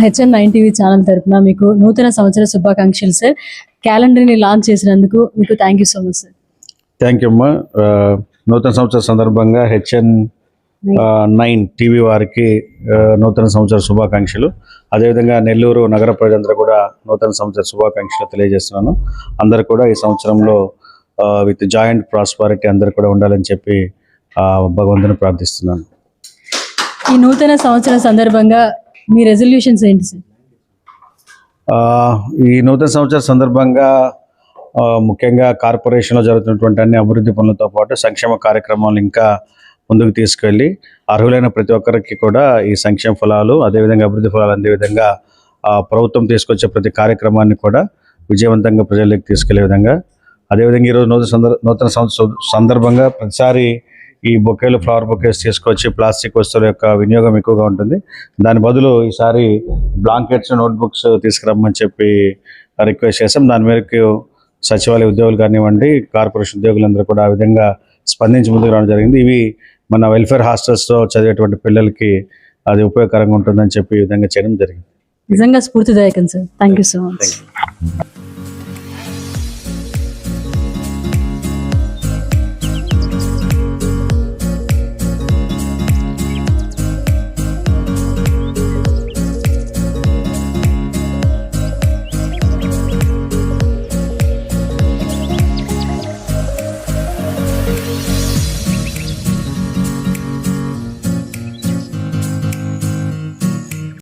HN9 TV channel తరపున మీకు నూతన సంవత్సర శుభాకాంక్షలు సార్. క్యాలెండర్ని లాంచ్ చేసినందుకు మీకు thank you so much sir. Thank you అమ్మా. నూతన సంవత్సర సందర్భంగా HN9 టీవీ వారికి నూతన సంవత్సర శుభాకాంక్షలు. అదేవిధంగా నెల్లూరు నగర ప్రజలందరూ కూడా నూతన సంవత్సర శుభాకాంక్షలు తెలియజేస్తున్నాను. అందరూ కూడా ఈ సంవత్సరంలో విత్ జాయింట్ ప్రాస్పారిటీ అందరూ కూడా ఉండాలని చెప్పి భగవంతుని ప్రార్థిస్తున్నాను. ఈ నూతన సంవత్సరం సందర్భంగా మీ రెజల్యూషన్స్ ఏంటి సార్? ఈ నూతన సంవత్సర సందర్భంగా ముఖ్యంగా కార్పొరేషన్లో జరుగుతున్నటువంటి అన్ని అభివృద్ధి పనులతో పాటు సంక్షేమ కార్యక్రమాలు ఇంకా ముందుకు తీసుకెళ్ళి అర్హులైన ప్రతి ఒక్కరికి కూడా ఈ సంక్షేమ ఫలాలు అదేవిధంగా అభివృద్ధి ఫలాలు అందే విధంగా ప్రభుత్వం తీసుకొచ్చే ప్రతి కార్యక్రమాన్ని కూడా విజయవంతంగా ప్రజల్లోకి తీసుకెళ్లే విధంగా, అదేవిధంగా ఈరోజు నూతన సంవత్సర సందర్భంగా ప్రతిసారి ఈ బొకేలు ఫ్లవర్ బొకేస్ తీసుకొచ్చి ప్లాస్టిక్ వస్తువుల యొక్క వినియోగం ఎక్కువగా ఉంటుంది. దాని బదులు ఈసారి బ్లాంకెట్స్ నోట్బుక్స్ తీసుకురమ్మని చెప్పి రిక్వెస్ట్ చేసాం. దాని మేరకు సచివాలయ ఉద్యోగులు కానివ్వండి, కార్పొరేషన్ ఉద్యోగులందరూ కూడా ఆ విధంగా స్పందించి ముందుకు రావడం జరిగింది. ఇవి మన వెల్ఫేర్ హాస్టల్స్లో చదివేటువంటి పిల్లలకి అది ఉపయోగకరంగా ఉంటుందని చెప్పి ఈ విధంగా చేయడం జరిగింది. నిజంగా స్ఫూర్తిదాయకం sir. Thank you so much.